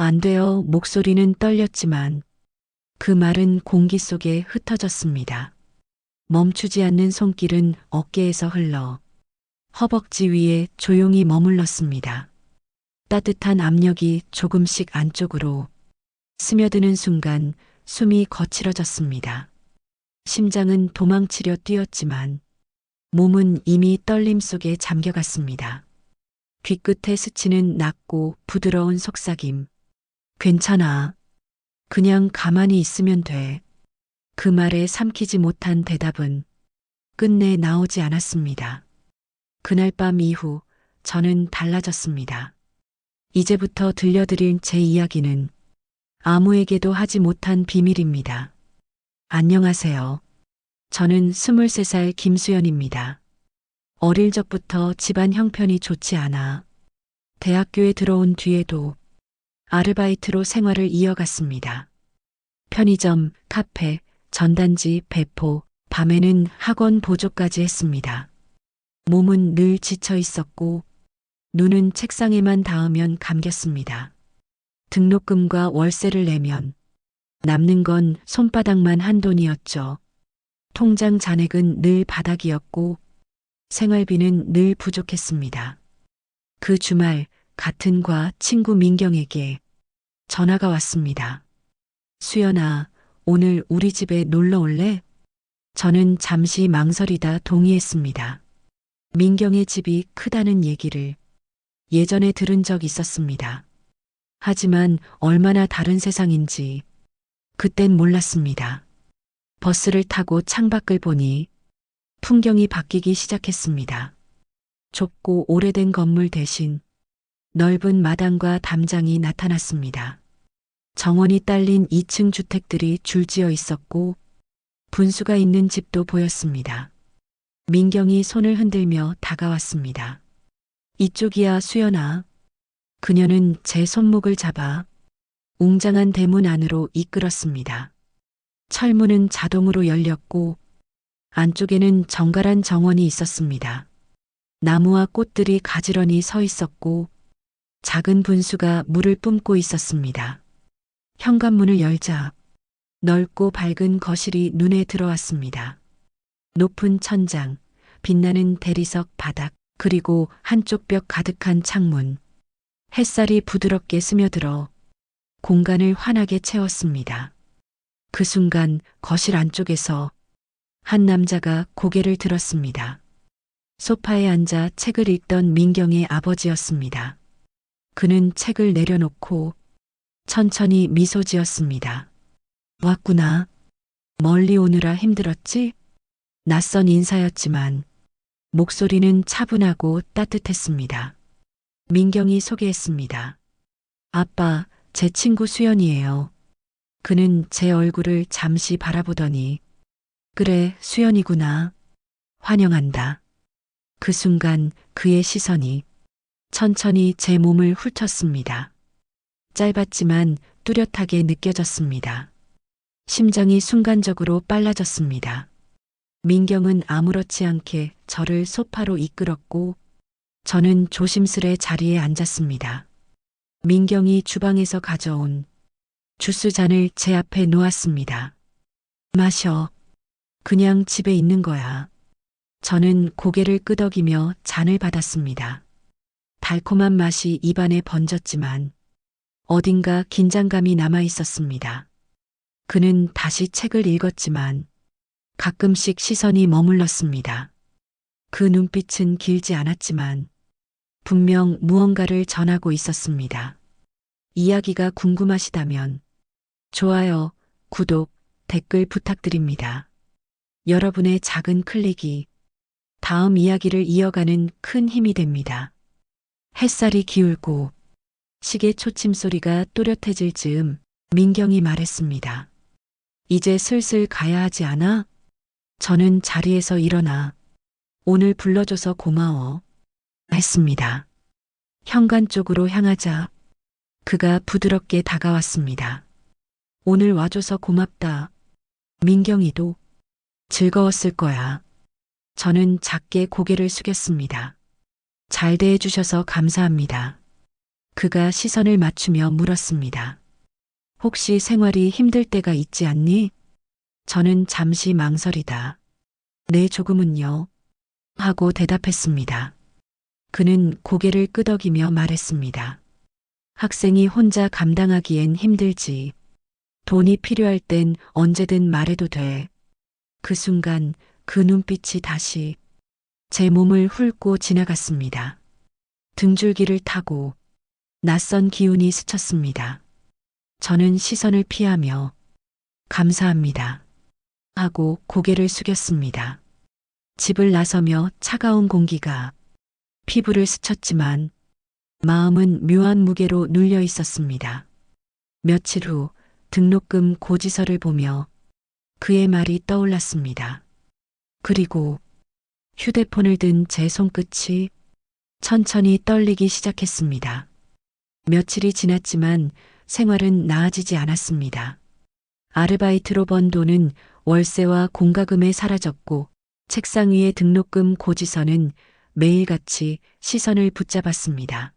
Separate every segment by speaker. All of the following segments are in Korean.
Speaker 1: 안 돼요. 목소리는 떨렸지만 그 말은 공기 속에 흩어졌습니다. 멈추지 않는 손길은 어깨에서 흘러 허벅지 위에 조용히 머물렀습니다. 따뜻한 압력이 조금씩 안쪽으로 스며드는 순간 숨이 거칠어졌습니다. 심장은 도망치려 뛰었지만 몸은 이미 떨림 속에 잠겨갔습니다. 귀끝에 스치는 낮고 부드러운 속삭임. 괜찮아. 그냥 가만히 있으면 돼. 그 말에 삼키지 못한 대답은 끝내 나오지 않았습니다. 그날 밤 이후 저는 달라졌습니다. 이제부터 들려드릴 제 이야기는 아무에게도 하지 못한 비밀입니다. 안녕하세요. 저는 23살 김수연입니다. 어릴 적부터 집안 형편이 좋지 않아 대학교에 들어온 뒤에도 아르바이트로 생활을 이어갔습니다. 편의점, 카페, 전단지, 배포, 밤에는 학원 보조까지 했습니다. 몸은 늘 지쳐 있었고 눈은 책상에만 닿으면 감겼습니다. 등록금과 월세를 내면 남는 건 손바닥만 한 돈이었죠. 통장 잔액은 늘 바닥이었고 생활비는 늘 부족했습니다. 그 주말 같은 과 친구 민경에게 전화가 왔습니다. 수연아, 오늘 우리 집에 놀러 올래? 저는 잠시 망설이다 동의했습니다. 민경의 집이 크다는 얘기를 예전에 들은 적 있었습니다. 하지만 얼마나 다른 세상인지 그땐 몰랐습니다. 버스를 타고 창밖을 보니 풍경이 바뀌기 시작했습니다. 좁고 오래된 건물 대신 넓은 마당과 담장이 나타났습니다. 정원이 딸린 2층 주택들이 줄지어 있었고 분수가 있는 집도 보였습니다. 민경이 손을 흔들며 다가왔습니다. 이쪽이야 수연아. 그녀는 제 손목을 잡아 웅장한 대문 안으로 이끌었습니다. 철문은 자동으로 열렸고 안쪽에는 정갈한 정원이 있었습니다. 나무와 꽃들이 가지런히 서 있었고 작은 분수가 물을 뿜고 있었습니다. 현관문을 열자 넓고 밝은 거실이 눈에 들어왔습니다. 높은 천장, 빛나는 대리석 바닥, 그리고 한쪽 벽 가득한 창문. 햇살이 부드럽게 스며들어 공간을 환하게 채웠습니다. 그 순간 거실 안쪽에서 한 남자가 고개를 들었습니다. 소파에 앉아 책을 읽던 민경의 아버지였습니다. 그는 책을 내려놓고 천천히 미소 지었습니다. 왔구나. 멀리 오느라 힘들었지? 낯선 인사였지만 목소리는 차분하고 따뜻했습니다. 민경이 소개했습니다. 아빠, 제 친구 수연이에요. 그는 제 얼굴을 잠시 바라보더니 그래, 수연이구나. 환영한다. 그 순간 그의 시선이 천천히 제 몸을 훑었습니다. 짧았지만 뚜렷하게 느껴졌습니다. 심장이 순간적으로 빨라졌습니다. 민경은 아무렇지 않게 저를 소파로 이끌었고 저는 조심스레 자리에 앉았습니다. 민경이 주방에서 가져온 주스 잔을 제 앞에 놓았습니다. 마셔. 그냥 집에 있는 거야. 저는 고개를 끄덕이며 잔을 받았습니다. 달콤한 맛이 입안에 번졌지만 어딘가 긴장감이 남아 있었습니다. 그는 다시 책을 읽었지만 가끔씩 시선이 머물렀습니다. 그 눈빛은 길지 않았지만 분명 무언가를 전하고 있었습니다. 이야기가 궁금하시다면 좋아요, 구독, 댓글 부탁드립니다. 여러분의 작은 클릭이 다음 이야기를 이어가는 큰 힘이 됩니다. 햇살이 기울고 시계 초침 소리가 또렷해질 즈음 민경이 말했습니다. 이제 슬슬 가야 하지 않아? 저는 자리에서 일어나 오늘 불러줘서 고마워 했습니다. 현관 쪽으로 향하자 그가 부드럽게 다가왔습니다. 오늘 와줘서 고맙다. 민경이도 즐거웠을 거야. 저는 작게 고개를 숙였습니다. 잘 대해주셔서 감사합니다. 그가 시선을 맞추며 물었습니다. 혹시 생활이 힘들 때가 있지 않니? 저는 잠시 망설이다. 네, 조금은요. 하고 대답했습니다. 그는 고개를 끄덕이며 말했습니다. 학생이 혼자 감당하기엔 힘들지. 돈이 필요할 땐 언제든 말해도 돼. 그 순간 그 눈빛이 다시 제 몸을 훑고 지나갔습니다. 등줄기를 타고 낯선 기운이 스쳤습니다. 저는 시선을 피하며 감사합니다 하고 고개를 숙였습니다. 집을 나서며 차가운 공기가 피부를 스쳤지만 마음은 묘한 무게로 눌려 있었습니다. 며칠 후 등록금 고지서를 보며 그의 말이 떠올랐습니다. 그리고 휴대폰을 든 제 손끝이 천천히 떨리기 시작했습니다. 며칠이 지났지만 생활은 나아지지 않았습니다. 아르바이트로 번 돈은 월세와 공과금에 사라졌고 책상 위의 등록금 고지서는 매일같이 시선을 붙잡았습니다.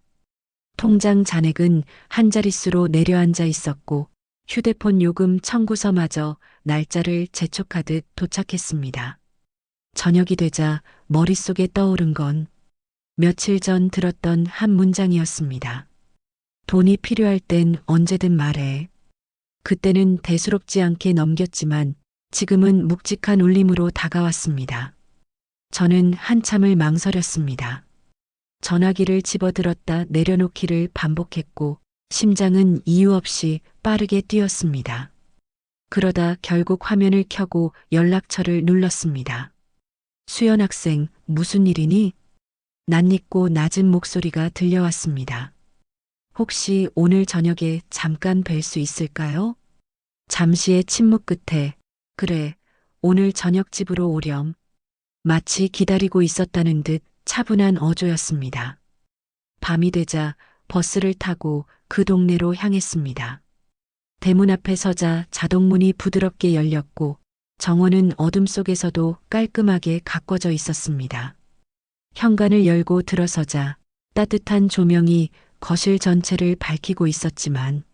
Speaker 1: 통장 잔액은 한 자릿수로 내려앉아 있었고 휴대폰 요금 청구서마저 날짜를 재촉하듯 도착했습니다. 저녁이 되자 머릿속에 떠오른 건 며칠 전 들었던 한 문장이었습니다. 돈이 필요할 땐 언제든 말해. 그때는 대수롭지 않게 넘겼지만 지금은 묵직한 울림으로 다가왔습니다. 저는 한참을 망설였습니다. 전화기를 집어들었다 내려놓기를 반복했고 심장은 이유 없이 빠르게 뛰었습니다. 그러다 결국 화면을 켜고 연락처를 눌렀습니다. 수연 학생, 무슨 일이니? 낯익고 낮은 목소리가 들려왔습니다. 혹시 오늘 저녁에 잠깐 뵐 수 있을까요? 잠시의 침묵 끝에 그래, 오늘 저녁 집으로 오렴. 마치 기다리고 있었다는 듯 차분한 어조였습니다. 밤이 되자 버스를 타고 그 동네로 향했습니다. 대문 앞에 서자 자동문이 부드럽게 열렸고 정원은 어둠 속에서도 깔끔하게 가꿔져 있었습니다. 현관을 열고 들어서자 따뜻한 조명이 거실 전체를 밝히고 있었지만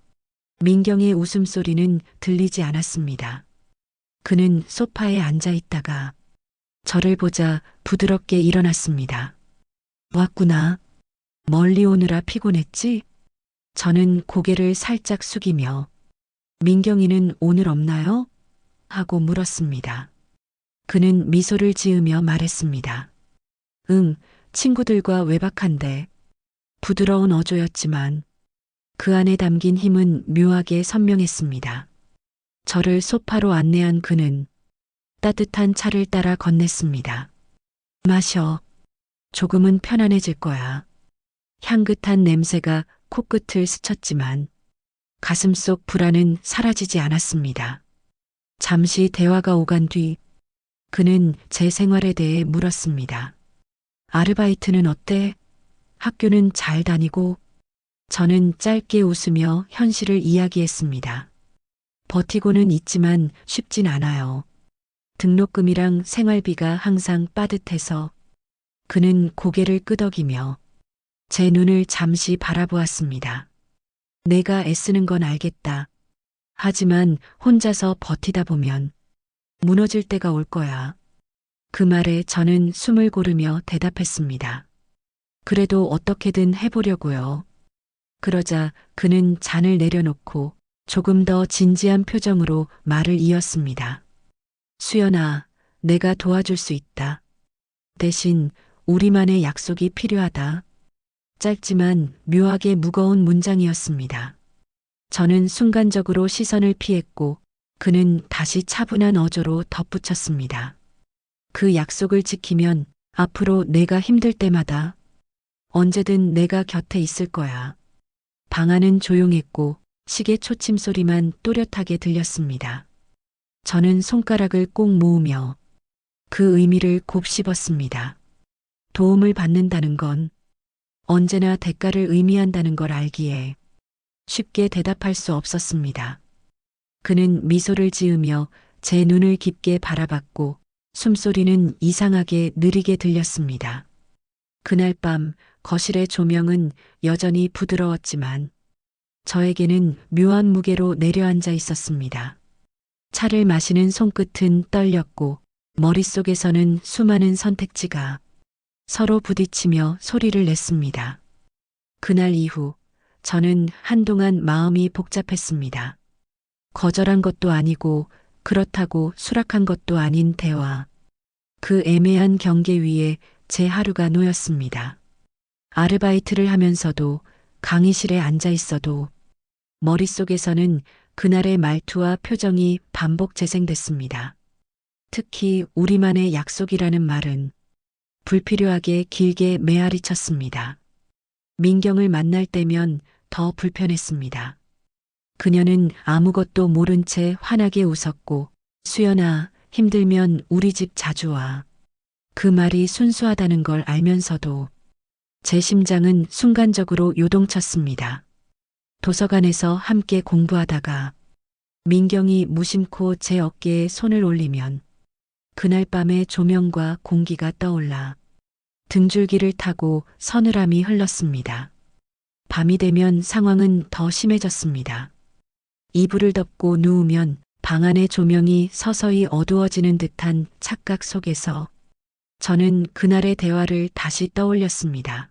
Speaker 1: 민경의 웃음소리는 들리지 않았습니다. 그는 소파에 앉아 있다가 저를 보자 부드럽게 일어났습니다. 왔구나. 멀리 오느라 피곤했지? 저는 고개를 살짝 숙이며 민경이는 오늘 없나요? 하고 물었습니다. 그는 미소를 지으며 말했습니다. 응, 친구들과 외박한대. 부드러운 어조였지만 그 안에 담긴 힘은 묘하게 선명했습니다. 저를 소파로 안내한 그는 따뜻한 차를 따라 건넸습니다. 마셔. 조금은 편안해질 거야. 향긋한 냄새가 코끝을 스쳤지만 가슴속 불안은 사라지지 않았습니다. 잠시 대화가 오간 뒤 그는 제 생활에 대해 물었습니다. 아르바이트는 어때? 학교는 잘 다니고? 저는 짧게 웃으며 현실을 이야기했습니다. 버티고는 있지만 쉽진 않아요. 등록금이랑 생활비가 항상 빠듯해서. 그는 고개를 끄덕이며 제 눈을 잠시 바라보았습니다. 내가 애쓰는 건 알겠다. 하지만 혼자서 버티다 보면 무너질 때가 올 거야. 그 말에 저는 숨을 고르며 대답했습니다. 그래도 어떻게든 해보려고요. 그러자 그는 잔을 내려놓고 조금 더 진지한 표정으로 말을 이었습니다. 수연아, 내가 도와줄 수 있다. 대신 우리만의 약속이 필요하다. 짧지만 묘하게 무거운 문장이었습니다. 저는 순간적으로 시선을 피했고 그는 다시 차분한 어조로 덧붙였습니다. 그 약속을 지키면 앞으로 내가 힘들 때마다 언제든 내가 곁에 있을 거야. 방 안은 조용했고 시계 초침 소리만 또렷하게 들렸습니다. 저는 손가락을 꼭 모으며 그 의미를 곱씹었습니다. 도움을 받는다는 건 언제나 대가를 의미한다는 걸 알기에 쉽게 대답할 수 없었습니다. 그는 미소를 지으며 제 눈을 깊게 바라봤고 숨소리는 이상하게 느리게 들렸습니다. 그날 밤 거실의 조명은 여전히 부드러웠지만 저에게는 묘한 무게로 내려앉아 있었습니다. 차를 마시는 손끝은 떨렸고 머릿속에서는 수많은 선택지가 서로 부딪히며 소리를 냈습니다. 그날 이후 저는 한동안 마음이 복잡했습니다. 거절한 것도 아니고 그렇다고 수락한 것도 아닌 대화. 그 애매한 경계 위에 제 하루가 놓였습니다. 아르바이트를 하면서도 강의실에 앉아 있어도 머릿속에서는 그날의 말투와 표정이 반복 재생됐습니다. 특히 우리만의 약속이라는 말은 불필요하게 길게 메아리 쳤습니다. 민경을 만날 때면 더 불편했습니다. 그녀는 아무것도 모른 채 환하게 웃었고 수연아, 힘들면 우리 집 자주 와. 그 말이 순수하다는 걸 알면서도 제 심장은 순간적으로 요동쳤습니다. 도서관에서 함께 공부하다가 민경이 무심코 제 어깨에 손을 올리면 그날 밤의 조명과 공기가 떠올라 등줄기를 타고 서늘함이 흘렀습니다. 밤이 되면 상황은 더 심해졌습니다. 이불을 덮고 누우면 방 안의 조명이 서서히 어두워지는 듯한 착각 속에서 저는 그날의 대화를 다시 떠올렸습니다.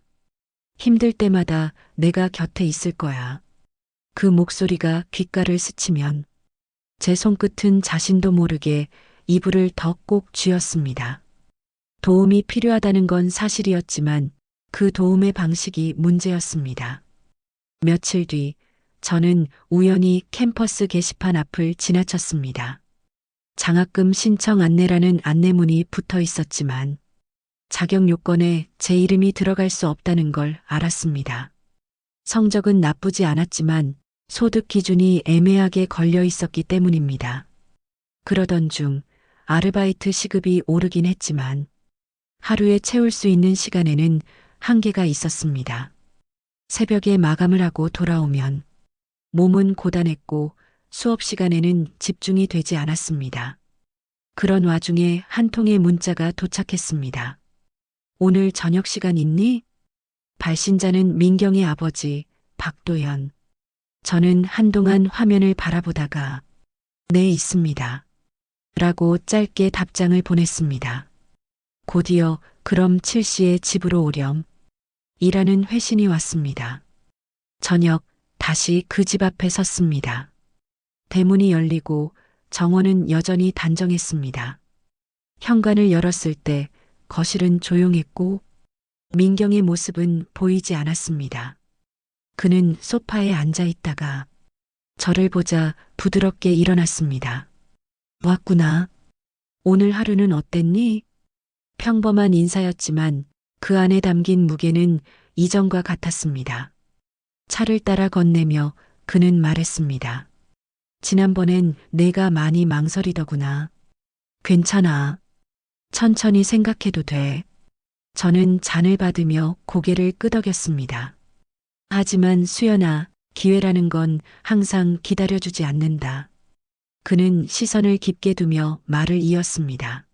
Speaker 1: 힘들 때마다 내가 곁에 있을 거야. 그 목소리가 귓가를 스치면 제 손끝은 자신도 모르게 이불을 더 꼭 쥐었습니다. 도움이 필요하다는 건 사실이었지만 그 도움의 방식이 문제였습니다. 며칠 뒤 저는 우연히 캠퍼스 게시판 앞을 지나쳤습니다. 장학금 신청 안내라는 안내문이 붙어 있었지만 자격 요건에 제 이름이 들어갈 수 없다는 걸 알았습니다. 성적은 나쁘지 않았지만 소득 기준이 애매하게 걸려 있었기 때문입니다. 그러던 중 아르바이트 시급이 오르긴 했지만 하루에 채울 수 있는 시간에는 한계가 있었습니다. 새벽에 마감을 하고 돌아오면 몸은 고단했고 수업 시간에는 집중이 되지 않았습니다. 그런 와중에 한 통의 문자가 도착했습니다. 오늘 저녁 시간 있니? 발신자는 민경의 아버지 박도현. 저는 한동안 화면을 바라보다가 네, 있습니다. 라고 짧게 답장을 보냈습니다. 곧이어 그럼 7시에 집으로 오렴. 이라는 회신이 왔습니다. 저녁 다시 그 집 앞에 섰습니다. 대문이 열리고 정원은 여전히 단정했습니다. 현관을 열었을 때 거실은 조용했고 민경의 모습은 보이지 않았습니다. 그는 소파에 앉아 있다가 저를 보자 부드럽게 일어났습니다. 왔구나. 오늘 하루는 어땠니? 평범한 인사였지만 그 안에 담긴 무게는 이전과 같았습니다. 차를 따라 건네며 그는 말했습니다. 지난번엔 내가 많이 망설이더구나. 괜찮아. 천천히 생각해도 돼. 저는 잔을 받으며 고개를 끄덕였습니다. 하지만 수연아, 기회라는 건 항상 기다려주지 않는다. 그는 시선을 깊게 두며 말을 이었습니다.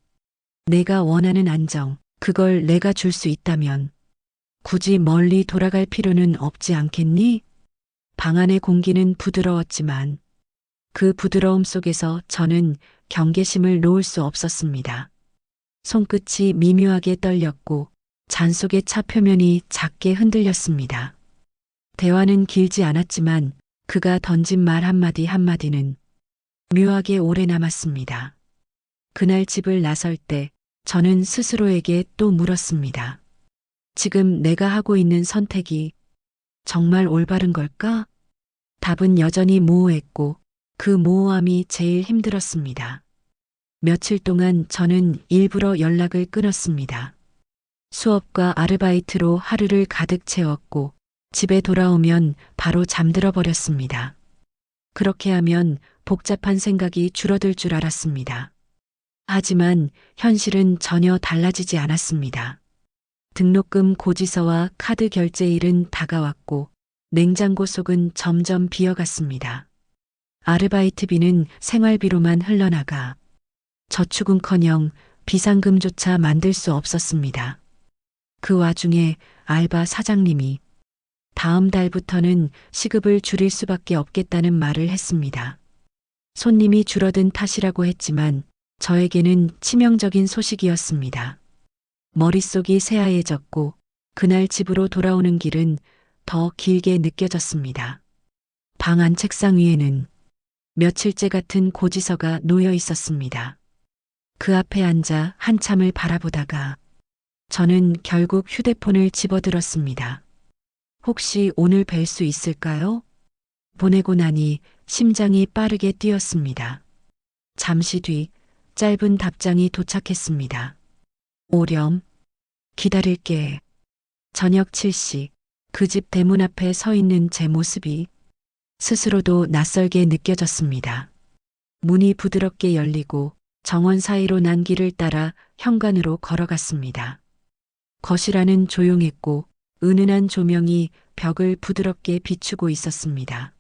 Speaker 1: 내가 원하는 안정, 그걸 내가 줄 수 있다면 굳이 멀리 돌아갈 필요는 없지 않겠니? 방 안의 공기는 부드러웠지만 그 부드러움 속에서 저는 경계심을 놓을 수 없었습니다. 손끝이 미묘하게 떨렸고 잔 속의 차 표면이 작게 흔들렸습니다. 대화는 길지 않았지만 그가 던진 말 한마디 한마디는 묘하게 오래 남았습니다. 그날 집을 나설 때 저는 스스로에게 또 물었습니다. 지금 내가 하고 있는 선택이 정말 올바른 걸까? 답은 여전히 모호했고 그 모호함이 제일 힘들었습니다. 며칠 동안 저는 일부러 연락을 끊었습니다. 수업과 아르바이트로 하루를 가득 채웠고 집에 돌아오면 바로 잠들어 버렸습니다. 그렇게 하면 복잡한 생각이 줄어들 줄 알았습니다. 하지만 현실은 전혀 달라지지 않았습니다. 등록금 고지서와 카드 결제일은 다가왔고 냉장고 속은 점점 비어갔습니다. 아르바이트비는 생활비로만 흘러나가 저축은커녕 비상금조차 만들 수 없었습니다. 그 와중에 알바 사장님이 다음 달부터는 시급을 줄일 수밖에 없겠다는 말을 했습니다. 손님이 줄어든 탓이라고 했지만 저에게는 치명적인 소식이었습니다. 머릿속이 새하얘졌고 그날 집으로 돌아오는 길은 더 길게 느껴졌습니다. 방 안 책상 위에는 며칠째 같은 고지서가 놓여 있었습니다. 그 앞에 앉아 한참을 바라보다가 저는 결국 휴대폰을 집어들었습니다. 혹시 오늘 뵐 수 있을까요? 보내고 나니 심장이 빠르게 뛰었습니다. 잠시 뒤 짧은 답장이 도착했습니다. 오렴, 기다릴게. 저녁 7시 그 집 대문 앞에 서 있는 제 모습이 스스로도 낯설게 느껴졌습니다. 문이 부드럽게 열리고 정원 사이로 난 길을 따라 현관으로 걸어갔습니다. 거실 안은 조용했고 은은한 조명이 벽을 부드럽게 비추고 있었습니다.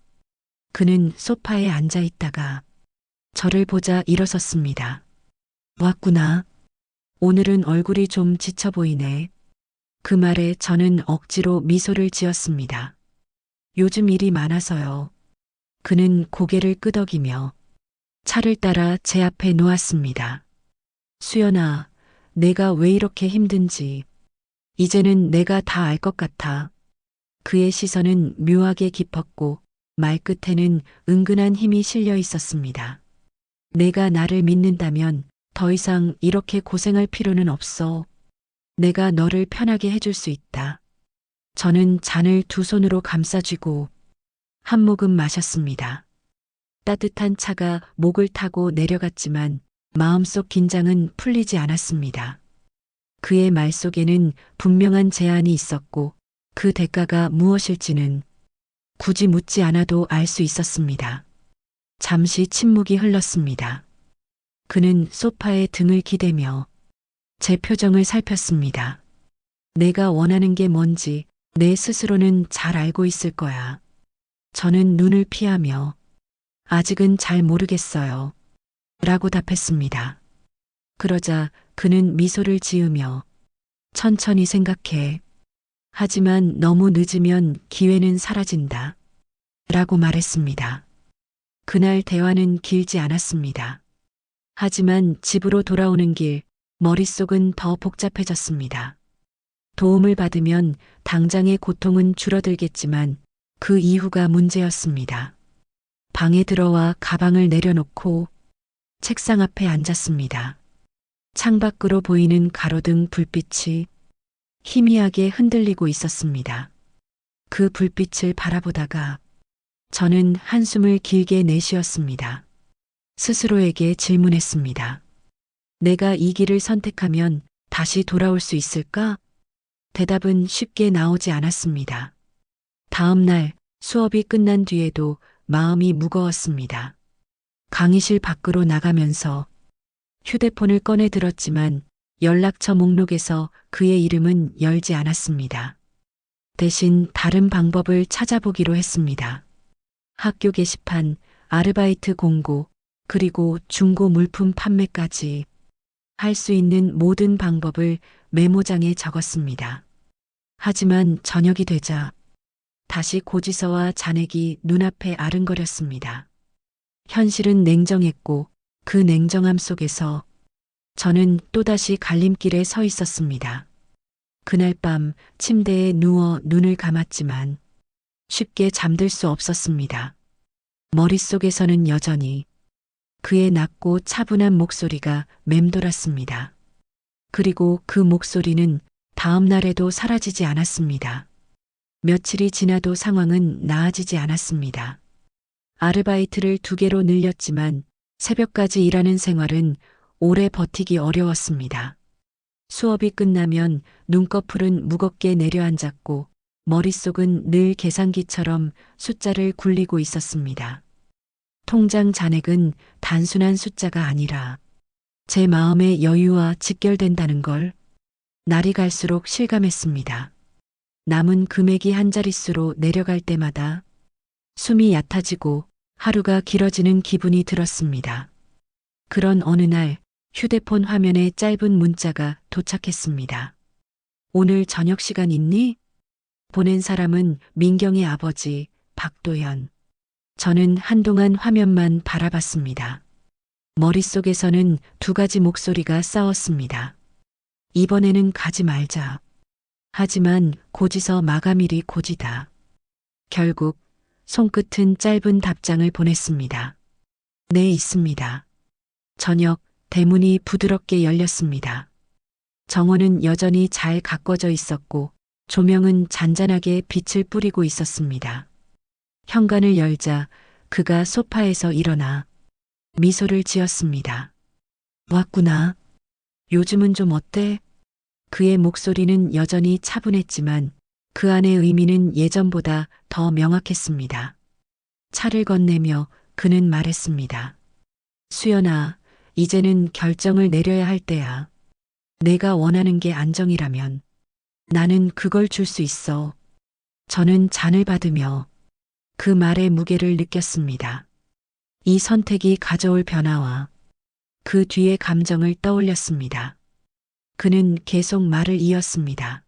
Speaker 1: 그는 소파에 앉아 있다가 저를 보자 일어섰습니다. 왔구나. 오늘은 얼굴이 좀 지쳐 보이네. 그 말에 저는 억지로 미소를 지었습니다. 요즘 일이 많아서요. 그는 고개를 끄덕이며 차를 따라 제 앞에 놓았습니다. 수연아, 내가 왜 이렇게 힘든지 이제는 내가 다 알 것 같아. 그의 시선은 묘하게 깊었고 말끝에는 은근한 힘이 실려 있었습니다. 내가 나를 믿는다면 더 이상 이렇게 고생할 필요는 없어. 내가 너를 편하게 해줄 수 있다. 저는 잔을 두 손으로 감싸쥐고 한 모금 마셨습니다. 따뜻한 차가 목을 타고 내려갔지만 마음속 긴장은 풀리지 않았습니다. 그의 말 속에는 분명한 제안이 있었고 그 대가가 무엇일지는 굳이 묻지 않아도 알 수 있었습니다. 잠시 침묵이 흘렀습니다. 그는 소파에 등을 기대며 제 표정을 살폈습니다. 내가 원하는 게 뭔지 내 스스로는 잘 알고 있을 거야. 저는 눈을 피하며 아직은 잘 모르겠어요. 라고 답했습니다. 그러자 그는 미소를 지으며 천천히 생각해. 하지만 너무 늦으면 기회는 사라진다. 라고 말했습니다. 그날 대화는 길지 않았습니다. 하지만 집으로 돌아오는 길, 머릿속은 더 복잡해졌습니다. 도움을 받으면 당장의 고통은 줄어들겠지만 그 이후가 문제였습니다. 방에 들어와 가방을 내려놓고 책상 앞에 앉았습니다. 창밖으로 보이는 가로등 불빛이 희미하게 흔들리고 있었습니다. 그 불빛을 바라보다가 저는 한숨을 길게 내쉬었습니다. 스스로에게 질문했습니다. 내가 이 길을 선택하면 다시 돌아올 수 있을까? 대답은 쉽게 나오지 않았습니다. 다음 날 수업이 끝난 뒤에도 마음이 무거웠습니다. 강의실 밖으로 나가면서 휴대폰을 꺼내 들었지만 연락처 목록에서 그의 이름은 열지 않았습니다. 대신 다른 방법을 찾아보기로 했습니다. 학교 게시판, 아르바이트 공고, 그리고 중고 물품 판매까지 할 수 있는 모든 방법을 메모장에 적었습니다. 하지만 저녁이 되자 다시 고지서와 잔액이 눈앞에 아른거렸습니다. 현실은 냉정했고 그 냉정함 속에서 저는 또다시 갈림길에 서 있었습니다. 그날 밤 침대에 누워 눈을 감았지만 쉽게 잠들 수 없었습니다. 머릿속에서는 여전히 그의 낮고 차분한 목소리가 맴돌았습니다. 그리고 그 목소리는 다음 날에도 사라지지 않았습니다. 며칠이 지나도 상황은 나아지지 않았습니다. 아르바이트를 2개로 늘렸지만 새벽까지 일하는 생활은 오래 버티기 어려웠습니다. 수업이 끝나면 눈꺼풀은 무겁게 내려앉았고 머릿속은 늘 계산기처럼 숫자를 굴리고 있었습니다. 통장 잔액은 단순한 숫자가 아니라 제 마음의 여유와 직결된다는 걸 날이 갈수록 실감했습니다. 남은 금액이 한 자릿수로 내려갈 때마다 숨이 얕아지고 하루가 길어지는 기분이 들었습니다. 그런 어느 날 휴대폰 화면에 짧은 문자가 도착했습니다. 오늘 저녁 시간 있니? 보낸 사람은 민경의 아버지 박도현. 저는 한동안 화면만 바라봤습니다. 머릿속에서는 두 가지 목소리가 싸웠습니다. 이번에는 가지 말자. 하지만 고지서 마감일이 고지다. 결국 손끝은 짧은 답장을 보냈습니다. 네, 있습니다. 저녁 대문이 부드럽게 열렸습니다. 정원은 여전히 잘 가꿔져 있었고 조명은 잔잔하게 빛을 뿌리고 있었습니다. 현관을 열자 그가 소파에서 일어나 미소를 지었습니다. 왔구나. 요즘은 좀 어때? 그의 목소리는 여전히 차분했지만 그 안의 의미는 예전보다 더 명확했습니다. 차를 건네며 그는 말했습니다. 수연아, 이제는 결정을 내려야 할 때야. 내가 원하는 게 안정이라면 나는 그걸 줄 수 있어. 저는 잔을 받으며 그 말의 무게를 느꼈습니다. 이 선택이 가져올 변화와 그 뒤의 감정을 떠올렸습니다. 그는 계속 말을 이었습니다.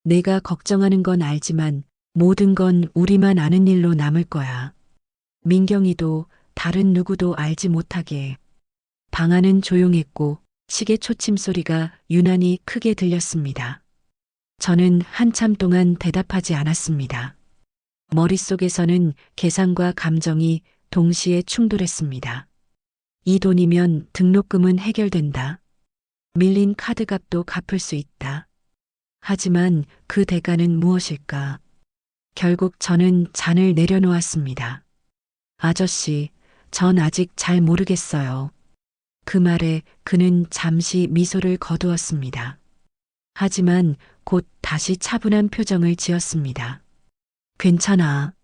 Speaker 1: 내가 걱정하는 건 알지만 모든 건 우리만 아는 일로 남을 거야. 민경이도 다른 누구도 알지 못하게. 방 안은 조용했고 시계 초침 소리가 유난히 크게 들렸습니다. 저는 한참 동안 대답하지 않았습니다. 머릿속에서는 계산과 감정이 동시에 충돌했습니다. 이 돈이면 등록금은 해결된다. 밀린 카드값도 갚을 수 있다. 하지만 그 대가는 무엇일까? 결국 저는 잔을 내려놓았습니다. 아저씨, 전 아직 잘 모르겠어요. 그 말에 그는 잠시 미소를 거두었습니다. 하지만 곧 다시 차분한 표정을 지었습니다. 괜찮아.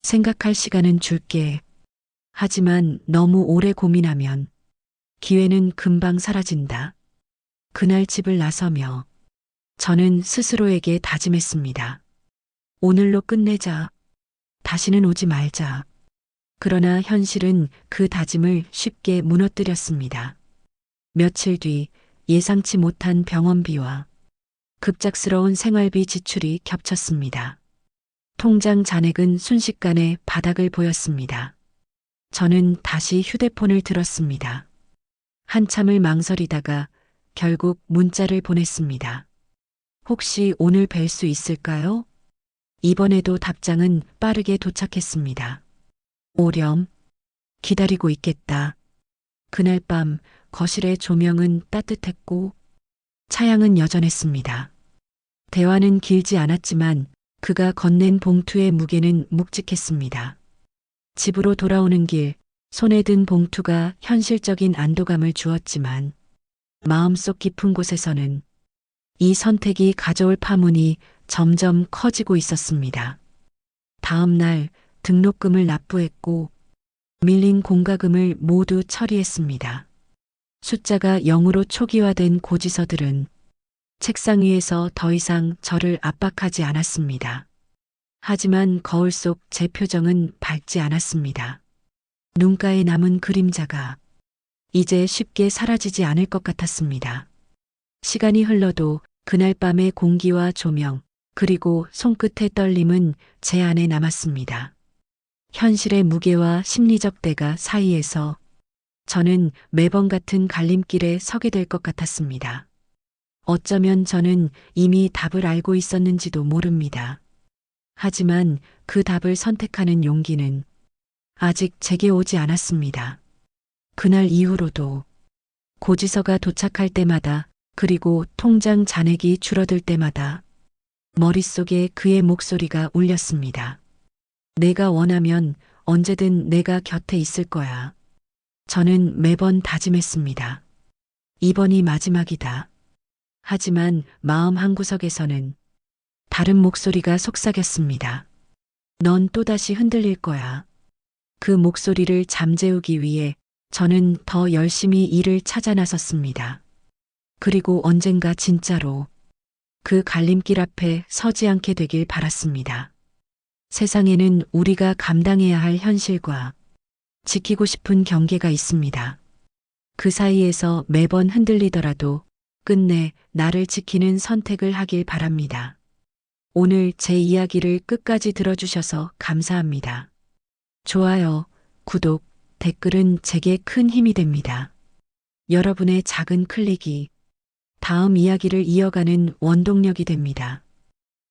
Speaker 1: 생각할 시간은 줄게. 하지만 너무 오래 고민하면 기회는 금방 사라진다. 그날 집을 나서며 저는 스스로에게 다짐했습니다. 오늘로 끝내자. 다시는 오지 말자. 그러나 현실은 그 다짐을 쉽게 무너뜨렸습니다. 며칠 뒤 예상치 못한 병원비와 급작스러운 생활비 지출이 겹쳤습니다. 통장 잔액은 순식간에 바닥을 보였습니다. 저는 다시 휴대폰을 들었습니다. 한참을 망설이다가 결국 문자를 보냈습니다. 혹시 오늘 뵐 수 있을까요? 이번에도 답장은 빠르게 도착했습니다. 오렴. 기다리고 있겠다. 그날 밤 거실의 조명은 따뜻했고 차양은 여전했습니다. 대화는 길지 않았지만 그가 건넨 봉투의 무게는 묵직했습니다. 집으로 돌아오는 길 손에 든 봉투가 현실적인 안도감을 주었지만 마음속 깊은 곳에서는 이 선택이 가져올 파문이 점점 커지고 있었습니다. 다음 날 등록금을 납부했고 밀린 공과금을 모두 처리했습니다. 숫자가 0으로 초기화된 고지서들은 책상 위에서 더 이상 저를 압박하지 않았습니다. 하지만 거울 속 제 표정은 밝지 않았습니다. 눈가에 남은 그림자가 이제 쉽게 사라지지 않을 것 같았습니다. 시간이 흘러도 그날 밤의 공기와 조명, 그리고 손끝의 떨림은 제 안에 남았습니다. 현실의 무게와 심리적 대가 사이에서 저는 매번 같은 갈림길에 서게 될 것 같았습니다. 어쩌면 저는 이미 답을 알고 있었는지도 모릅니다. 하지만 그 답을 선택하는 용기는 아직 제게 오지 않았습니다. 그날 이후로도 고지서가 도착할 때마다 그리고 통장 잔액이 줄어들 때마다 머릿속에 그의 목소리가 울렸습니다. 내가 원하면 언제든 내가 곁에 있을 거야. 저는 매번 다짐했습니다. 이번이 마지막이다. 하지만 마음 한구석에서는 다른 목소리가 속삭였습니다. 넌 또다시 흔들릴 거야. 그 목소리를 잠재우기 위해 저는 더 열심히 일을 찾아 나섰습니다. 그리고 언젠가 진짜로 그 갈림길 앞에 서지 않게 되길 바랐습니다. 세상에는 우리가 감당해야 할 현실과 지키고 싶은 경계가 있습니다. 그 사이에서 매번 흔들리더라도 끝내 나를 지키는 선택을 하길 바랍니다. 오늘 제 이야기를 끝까지 들어주셔서 감사합니다. 좋아요, 구독, 댓글은 제게 큰 힘이 됩니다. 여러분의 작은 클릭이 다음 이야기를 이어가는 원동력이 됩니다.